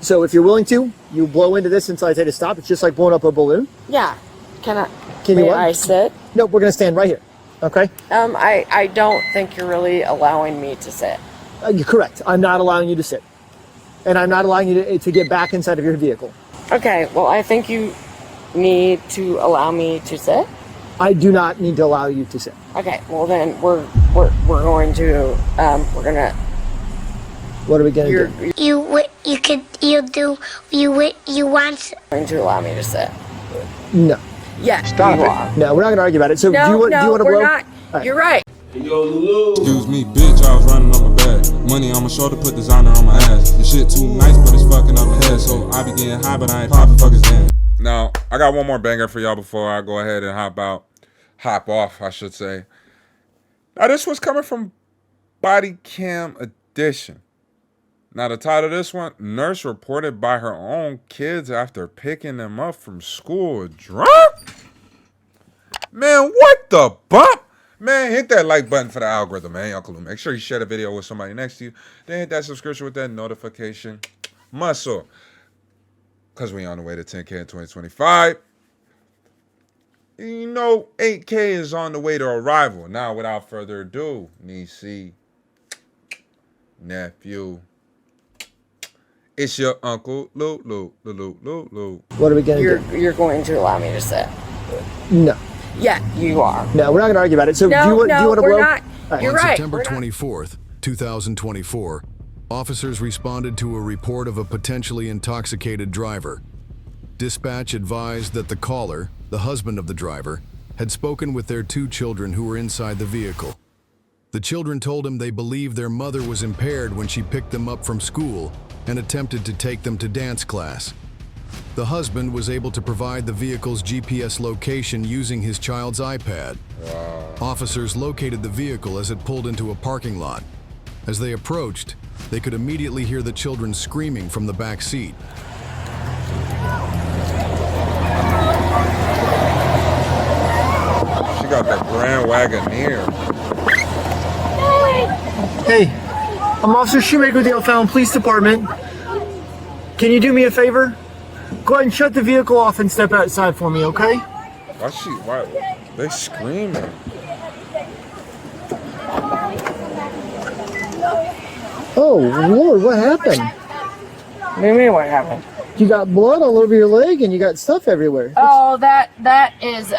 So if you're willing to, you blow into this until I say to stop. It's just like blowing up a balloon. Yeah. Can you I sit? No, we're going to stand right here. Okay? I don't think you're really allowing me to sit. You're correct. I'm not allowing you to sit. And I'm not allowing you to get back inside of your vehicle. Okay, well, I think you need to allow me to sit. I do not need to allow you to sit. Okay, well then we're going to What are we going to do? You want Going to allow me to sit. No. Yeah, Stop you it. are. No, we're not going to argue about it. So do you want to blow? We're not. Right. You're right. Yo, Lulu. Excuse me, bitch, I was running on my back. Money on my shoulder, put designer on my ass. This shit too nice, but it's fucking up my head. So I be getting high, but I ain't popping fuckers in. Now, I got one more banger for y'all before I go ahead and hop off, I should say. Now, this was coming from Body Cam Edition. Now, the title of this one, nurse reported by her own kids after picking them up from school drunk? Man, what the bump? Man, hit that like button for the algorithm, man. Uncle Lou. Make sure you share the video with somebody next to you. Then hit that subscription with that notification muscle. Because we on the way to 10K in 2025. You know, 8K is on the way to arrival. Now, without further ado, niece, nephew, it's your Uncle Lou. What are we going to do? You're going to allow me to sit. No. Yeah, you are. No, we're not going to argue about it. So No, do you want to blow? we're not. Right. You're On right. September 24th, 2024, officers responded to a report of a potentially intoxicated driver. Dispatch advised that the caller, the husband of the driver, had spoken with their 2 children who were inside the vehicle. The children told him they believed their mother was impaired when she picked them up from school and attempted to take them to dance class. The husband was able to provide the vehicle's GPS location using his child's iPad. Wow. Officers located the vehicle as it pulled into a parking lot. As they approached, they could immediately hear the children screaming from the back seat. She got the Grand Wagoneer. Hey, I'm Officer Shoemaker with the O'Fallon Police Department. Can you do me a favor? Go ahead and shut the vehicle off and step outside for me, okay? Why? They screaming. Oh, Lord, what happened? What do you mean what happened? You got blood all over your leg and you got stuff everywhere. Oh, that is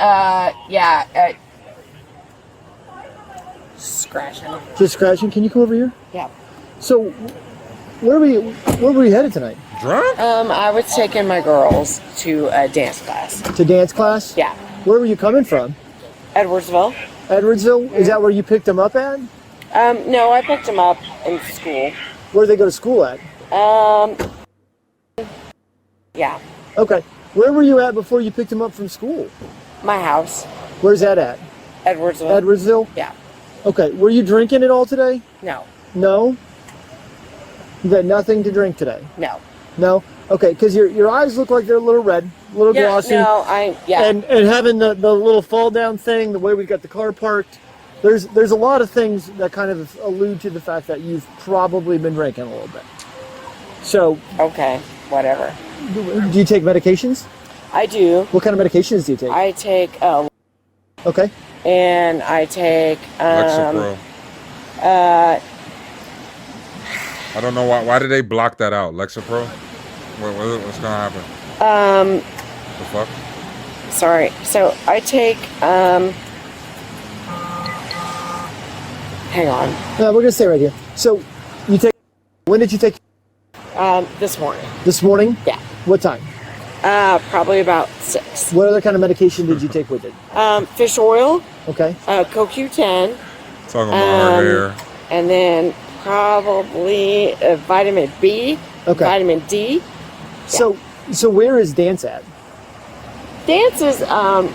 scratching. Just scratching. Can you come over here? Yeah. So, where were we headed tonight? Drunk? I was taking my girls to a dance class. To dance class? Yeah. Where were you coming from? Edwardsville. Edwardsville? Is that where you picked them up at? No, I picked them up in school. Where do they go to school at? Yeah. Okay. Where were you at before you picked them up from school? My house. Where's that at? Edwardsville. Edwardsville? Yeah. Okay. Were you drinking at all today? No. No? You got nothing to drink today? No. No? Okay, because your eyes look like they're a little red, a little glossy. No, yeah. And having the little fall down thing, the way we got the car parked, there's a lot of things that kind of allude to the fact that you've probably been drinking a little bit. So. Okay, whatever. Do you take medications? I do. What kind of medications do you take? I take okay. And I take Lexapro. I don't know why did they block that out? Lexapro? What's gonna happen? The fuck? Sorry. So I take hang on. No, we're gonna stay right here. So you take. When did you take? This morning. This morning? Yeah. What time? Probably about 6. What other kind of medication did you take with it? Fish oil. Okay. CoQ10. Talking about her hair. And then probably vitamin B. Okay. Vitamin D. So where is dance at? Dance is down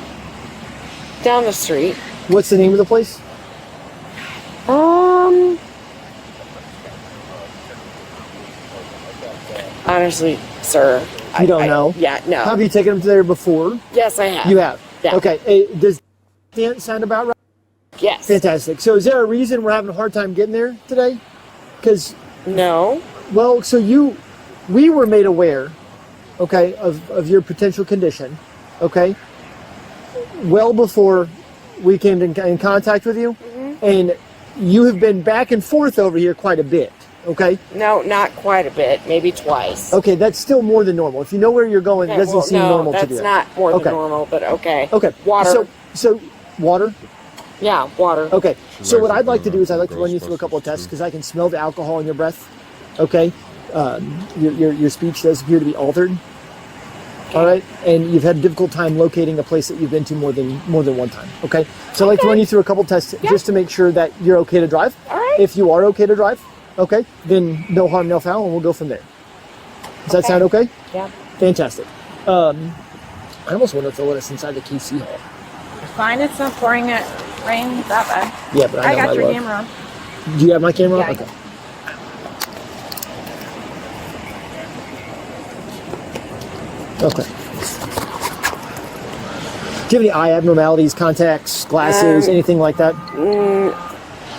the street. What's the name of the place? Honestly, sir, You don't know? Yeah, no. Have you taken them there before? Yes, I have. You have? Yeah. Okay. Does dance sound about right? Yes. Fantastic. So is there a reason we're having a hard time getting there today? Because no. Well, so you we were made aware, okay, of your potential condition, okay, well before we came in contact with you, and you have been back and forth over here quite a bit, okay? No, not quite a bit. Maybe twice. Okay, that's still more than normal. If you know where you're going, it doesn't seem normal to do that. That's not more than Okay. normal, but okay. Okay. Water. So water? Yeah, water. Okay. So likes what to I'd like do to do is I'd like to run you Ghostbusters through a couple of tests too. because I can smell the alcohol in your breath. Okay. Your speech does appear to be altered. All right. And you've had a difficult time locating a place that you've been to more than one time. Okay. So I'd like to run you through a couple of tests just to make sure that you're okay to drive. All right. If you are okay to drive, okay, then no harm, no foul, and we'll go from there. Does that sound okay? Yeah. Fantastic. I almost want to let us inside the KC hall. Fine, it's not pouring it rain that bad. Yeah, but I know got my your luck. camera on. Do you have my camera on? Yeah. Okay. Okay. Do you have any eye abnormalities, contacts, glasses, anything like that?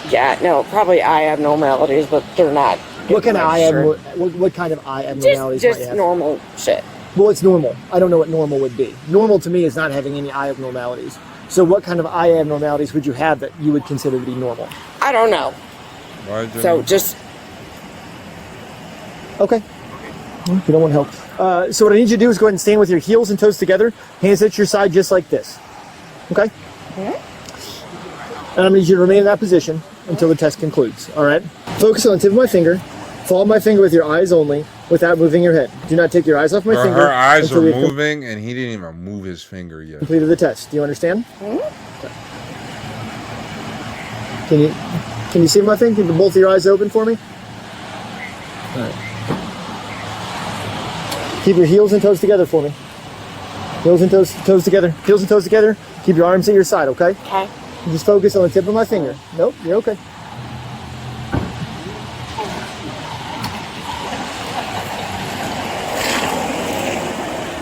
Yeah, no, probably eye abnormalities, but they're not. What kind of eye Sure. what kind of eye abnormalities Just might you have? normal shit. Well, it's normal. I don't know what normal would be. Normal to me is not having any eye abnormalities. So what kind of eye abnormalities would you have that you would consider to be normal? I don't know. Why did So just Okay. Well, if you don't want help. So what I need you to do is go ahead and stand with your heels and toes together, hands at your side just like this. Okay? And I'm going to need you to remain in that position until the test concludes. All right? Focus on the tip of my finger. Follow my finger with your eyes only without moving your head. Do not take your eyes off my finger. her eyes until are we've moving, and he didn't even move his finger yet. completed the test. Do you understand? Okay. Can you see my thing? Keep both of your eyes open for me? All right. Keep your heels and toes together for me. Heels and toes together. Heels and toes together. Keep your arms at your side, okay? okay. Just focus on the tip of my finger. Nope, you're okay.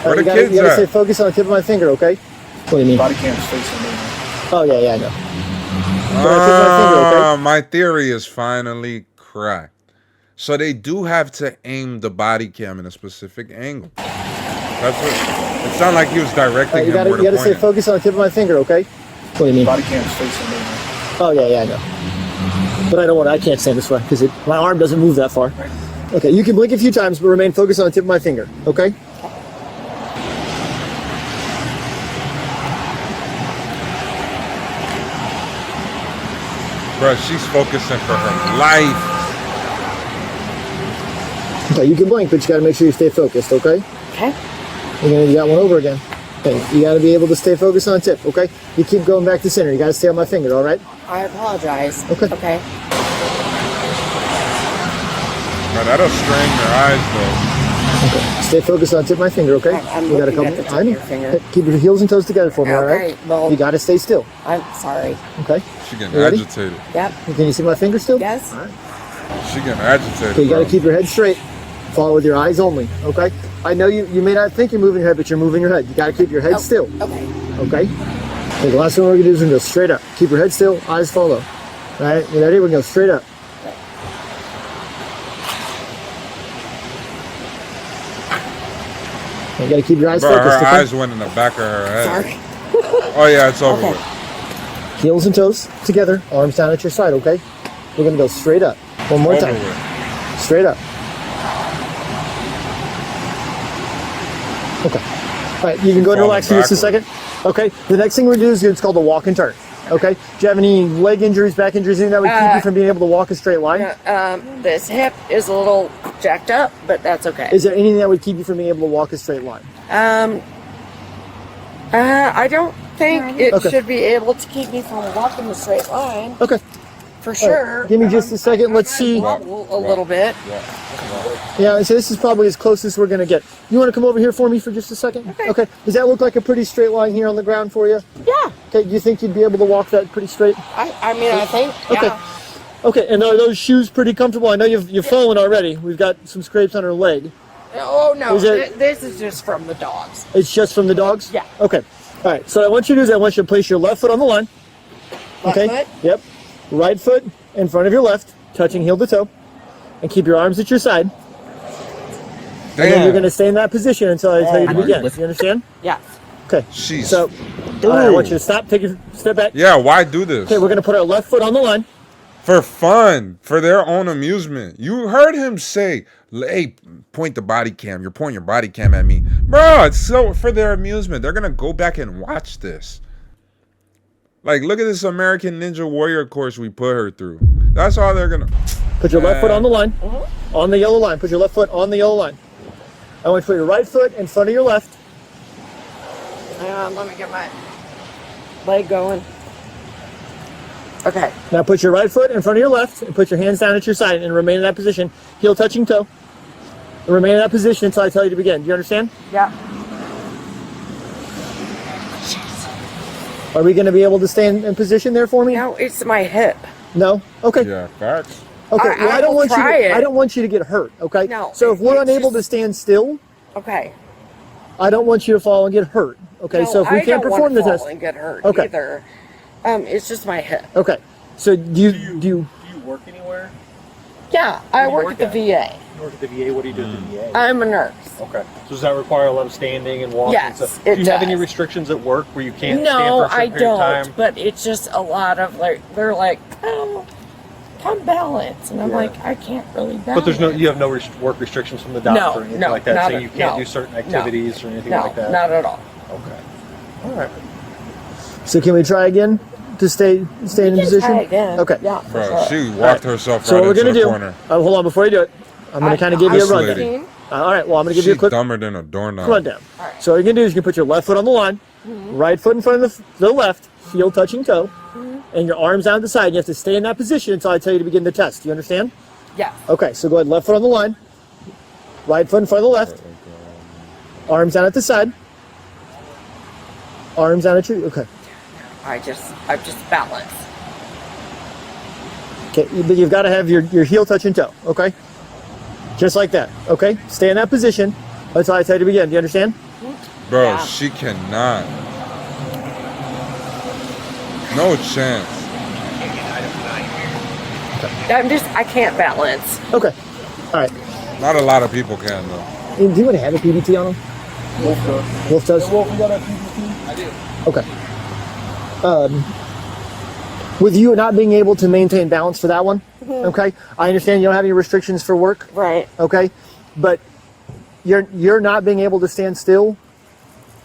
Where the you kids gotta at? stay focused on the tip of my finger, okay? What do you mean? Body cam's facing me. Oh, yeah, I know. My theory is finally cracked. So they do have to aim the body cam in a specific angle. That's what it sounded like he was directing You him where gotta to stay point. focused on the tip of my finger, okay? What do you mean? Body cam's facing me. Oh, yeah, I know. But I can't stand this way because my arm doesn't move that far. Okay, you can blink a few times, but remain focused on the tip of my finger, okay? Bro, she's focusing for her life. Okay, you can blink, but you gotta make sure you stay focused, okay? Okay. You got one over again. Okay, you gotta be able to stay focused on the tip, okay? You keep going back to center. You gotta stay on my finger, all right? I apologize. Okay. Okay. Bro, that'll strain your eyes though. Okay. Stay focused on the tip of my finger, okay? I'm You got a looking couple. at the tip I of know. your finger. Okay, keep your heels and toes together for me, all right? Okay, well- You gotta stay still, I'm sorry. okay? She getting You ready? agitated. Yep. Can you see my finger still? Yes. She getting agitated. Okay, you gotta bro. keep your head straight. Follow with your eyes only, okay? I know you may not think you're moving your head, but you're moving your head. You gotta keep your head still, Okay. okay? Okay, the last one we're gonna do is we're gonna go straight up. Keep your head still, eyes follow. All right, you ready? We're gonna go straight up. You gotta keep your eyes Bro, her focused, okay? eyes went in the back of her head. Sorry. Oh yeah, it's over Okay. with. Heels and toes together, arms down at your side, okay? We're gonna go straight up. One more Over time. with. Straight up. Okay. All right, you can go and Falling relax for just a second. Okay. The next thing we're gonna do is it's called the walk and turn. Okay. Do you have any leg injuries, back injuries, anything that would keep you from being able to walk a straight line? This hip is a little jacked up, but that's okay. Is there anything that would keep you from being able to walk a straight line? I don't think it Okay. should be able to keep me from walking a straight line. Okay. For sure. Give me just a second. Let's see. Wobble a little bit. Yeah, so this is probably as close as we're gonna get. You want to come over here for me for just a second? Okay. Does that look like a pretty straight line here on the ground for you? Yeah. Okay. Do you think you'd be able to walk that pretty straight? I mean, I think. Okay. Yeah. Okay. And are those shoes pretty comfortable? I know you've fallen already. We've got some scrapes on her leg. Oh no, Is it- this is just from the dogs. It's just from the dogs? Yeah. Okay. All right. So what I want you to do is I want you to place your left foot on the line. Left Okay. foot? Yep. Right foot in front of your left, touching heel to toe, and keep your arms at your side. then you're Damn. going to stay in that position until I tell you to begin. You understand? Yes. Okay. Jeez. So, all right, I want you to stop, take a step back. Yeah, why do this? Okay, we're going to put our left foot on the line. For fun, for their own amusement. You heard him say, hey, point the body cam. You're pointing your body cam at me. Bro, it's so for their amusement. They're going to go back and watch this. Like, look at this American Ninja Warrior course we put her through. That's all they're going to... Put your left foot on the line, on the yellow line. Put your left foot on the yellow line. I want you to put your right foot in front of your left. Hang on, let me get my leg going. Okay. Now put your right foot in front of your left and put your hands down at your side and remain in that position. Heel touching toe. And remain in that position until I tell you to begin. Do you understand? Yeah. Are we going to be able to stay in position there for me? No, it's my hip. No? Okay. Yeah, facts. Okay. Well, I don't will want you try it. I don't want you to get hurt, okay? No, So if we're it's unable just- to stand still, Okay. I don't want you to fall and get hurt. Okay? No, So if we I can't don't perform the wanna test. fall and get hurt Okay. either. It's just my hip. Okay. So do you Do you work anywhere? Yeah, I do you work work at the at? VA. You work at the VA. What do you do at the VA? I'm a nurse. Okay. So does that require a lot of standing and walking? Yes, and stuff? it Do you have any does. restrictions at work where you can't stand No, for a certain I period of don't. time? But it's just a lot of like they're like, oh, come balance, and I'm Yeah. like, I can't really balance. But there's no, you have no work restrictions from the doctor No, or anything no, like that, not saying at- you can't no, do certain no. activities or anything No, like that. not at all. Okay. All right. So can we try again to stay in You can position? try again. Okay. Yeah, for Bro, sure. she walked herself So right what we're into gonna the do? corner. Hold on, before you do it, I'm gonna kind of give you a This rundown. lady. All right. Well, I'm gonna give you a She's quick dumber than a doorknob. rundown. All right. So what you're gonna do is you can put your left foot on the line, right foot in front of the left, heel touching toe, and your arms down to the side. You have to stay in that position until I tell you to begin the test. Do you understand? Yeah. Okay. So go ahead, left foot on the line, right foot in front of the left, arms down at the side, arms down at your. Okay. I just balance. Okay. But you've got to have your heel touching toe. Okay. Just like that. Okay. Stay in that position until I tell you to begin. Do you understand? Bro, Yeah. she cannot. No chance. I can't balance. Okay. All right. Not a lot of people can, though. Do you want to have a PBT on them? Wolf does. Wolf, you got a PBT? I do. Okay. With you not being able to maintain balance for that one, okay, I understand you don't have any restrictions for work, Right. okay, but you're not being able to stand still.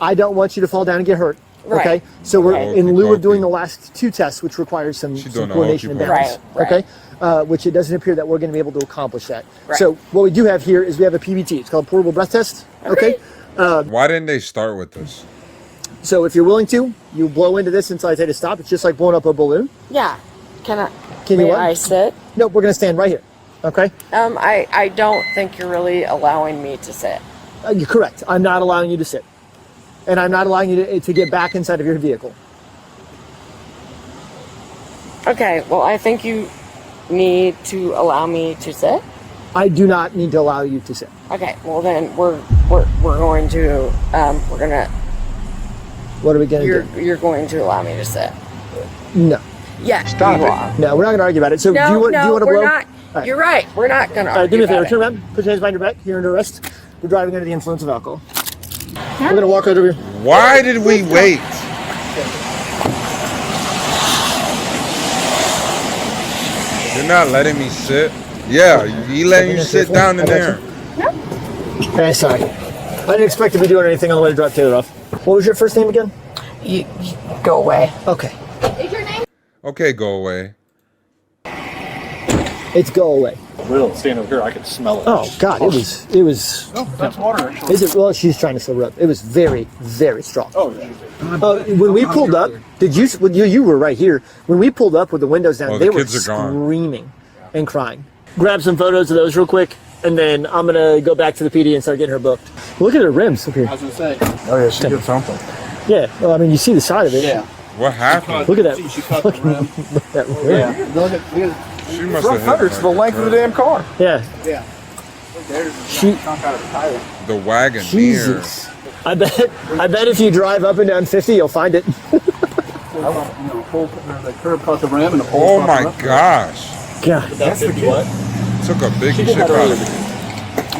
I don't want you to fall down and get hurt. Okay, Right. so we're Okay. in lieu of doing Okey-dokey. the last two tests, which requires some doing the coordination and balance. hokey-pokey. Right, Okay, which it doesn't appear that we're going to be able to accomplish that. Right. So what we do have here is we have a PBT. It's called portable breath test. Okay. Why didn't they start with this? So if you're willing to, you blow into this until I say to stop. It's just like blowing up a balloon. Yeah. Can I? Can you may what? I sit? No, we're going to stand right here. Okay. I don't think you're really allowing me to sit. You're correct. I'm not allowing you to sit. And I'm not allowing you to get back inside of your vehicle. Okay. Well, I think you need to allow me to sit. I do not need to allow you to sit. Okay. Well, then we're going to we're gonna What are we going to do? you're going to allow me to sit. No. Yes. Stop you are. No, we're not going to argue about it. So No, do you want to we're blow? not. All right. You're right. We're not gonna. All right, do me a favor. argue Turn about around. Put your hands behind your back. You're under arrest. We're driving under the influence of alcohol. We're going to walk right over here. Why did we wait? You're not letting me sit? Yeah, he letting you sit down in there. Hey, sorry. I didn't expect to be doing anything on the way to drop Taylor off. What was your first name again? You go away. Okay. Okay, go away. It's go away. Will, stand over here. I can smell it. Oh, God. It was. No, that's water, actually. Is it? Well, she's trying to sober up. It was very, very strong. Oh, yeah. When we pulled up, did you? Well, you were right here. When we pulled up with the windows down, Oh, they the were kids are gone. screaming and crying. Grab some photos of those real quick, and then I'm gonna go back to the PD and start getting her booked. Look at her rims. Look here. I was going to say. Oh, yeah, she did something. Yeah. Well, I mean, you see the side of it. Yeah. What happened? Look at that. She cut the rim. That rim. Yeah. Look at She must have hit the length of the damn car. Yeah. Yeah. There's She. chunk out of the tire. the Wagoneer. Jesus. I bet if you drive up and down 50, you'll find it. The curb cut the rim and the pole Oh cut my the rim. gosh. God. That's the what? Took a big She did chip that out earlier. of it.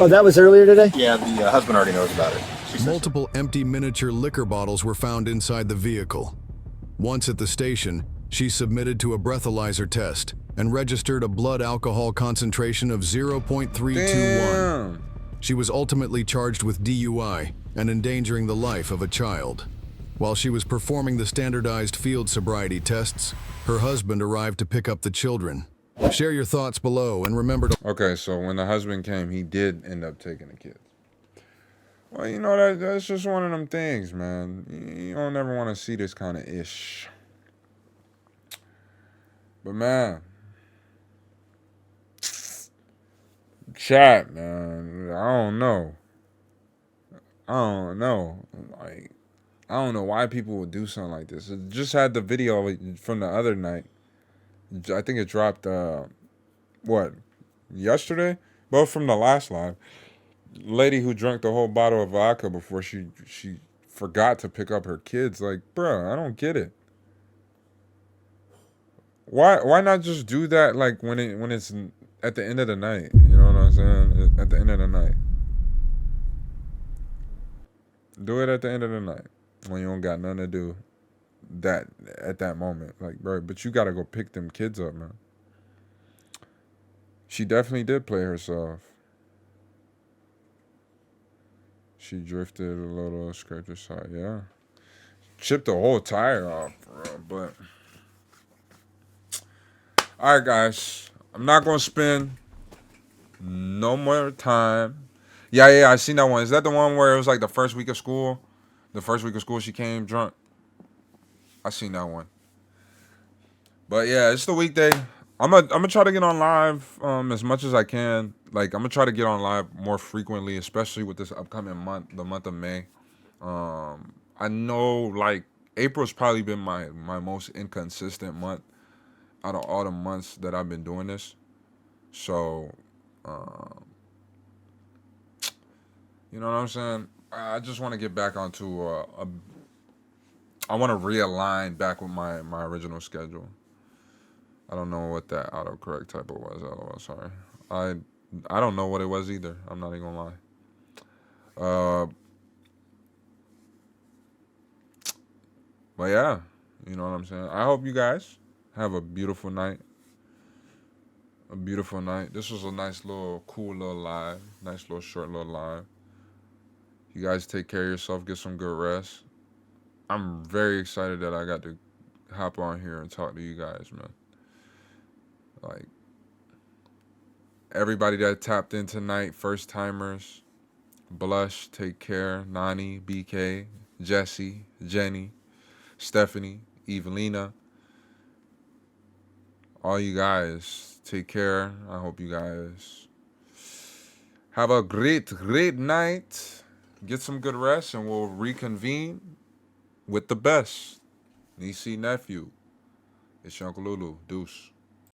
Oh, that was earlier today? Yeah, the husband already knows about it. She says Multiple empty miniature liquor bottles were found inside the vehicle. Once at the station, she submitted to a breathalyzer test and registered a blood alcohol concentration of 0.321. Damn. She was ultimately charged with DUI and endangering the life of a child. While she was performing the standardized field sobriety tests, her husband arrived to pick up the children. Share your thoughts below and remember to Okay, so when the husband came, he did end up taking the kids. Well, you know, that's just one of them things, man. You don't ever want to see this kind of ish. But, man, chat, man, I don't know. Like, I don't know why people would do something like this. It just had the video from the other night. I think it dropped, yesterday? Both from the last live. Lady who drank the whole bottle of vodka before she forgot to pick up her kids. Like, bruh, I don't get it. Why not just do that like when it's at the end of the night? You know what I'm saying? At the end of the night. Do it at the end of the night when you don't got nothing to do. That at that moment, like, bro, but you gotta go pick them kids up, man. She definitely did play herself. She drifted a little, scraped her side, yeah. Chipped the whole tire off, bro. But all right, guys, I'm not gonna spend no more time. Yeah, I seen that one. Is that the one where it was like the first week of school? The first week of school, she came drunk. I seen that one. But yeah, it's the weekday. I'm gonna try to get on live as much as I can. Like, I'm gonna try to get on live more frequently, especially with this upcoming month, the month of May. I know like April's probably been my most inconsistent month out of all the months that I've been doing this. So, you know what I'm saying? I just want to get back onto I want to realign back with my original schedule. I don't know what that autocorrect typo was. LOL, sorry. I don't know what it was either. I'm not even gonna lie. But yeah, you know what I'm saying. I hope you guys have a beautiful night. A beautiful night. This was a nice little, cool little live. Nice little short little live. You guys take care of yourself. Get some good rest. I'm very excited that I got to hop on here and talk to you guys, man. Like, everybody that tapped in tonight, first timers, Blush, take care, Nani, BK, Jesse, Jenny, Stephanie, Evelina, all you guys, take care. I hope you guys have a great night. Get some good rest, and we'll reconvene with the best. Niece, nephew. It's your Uncle Lulu. Deuce.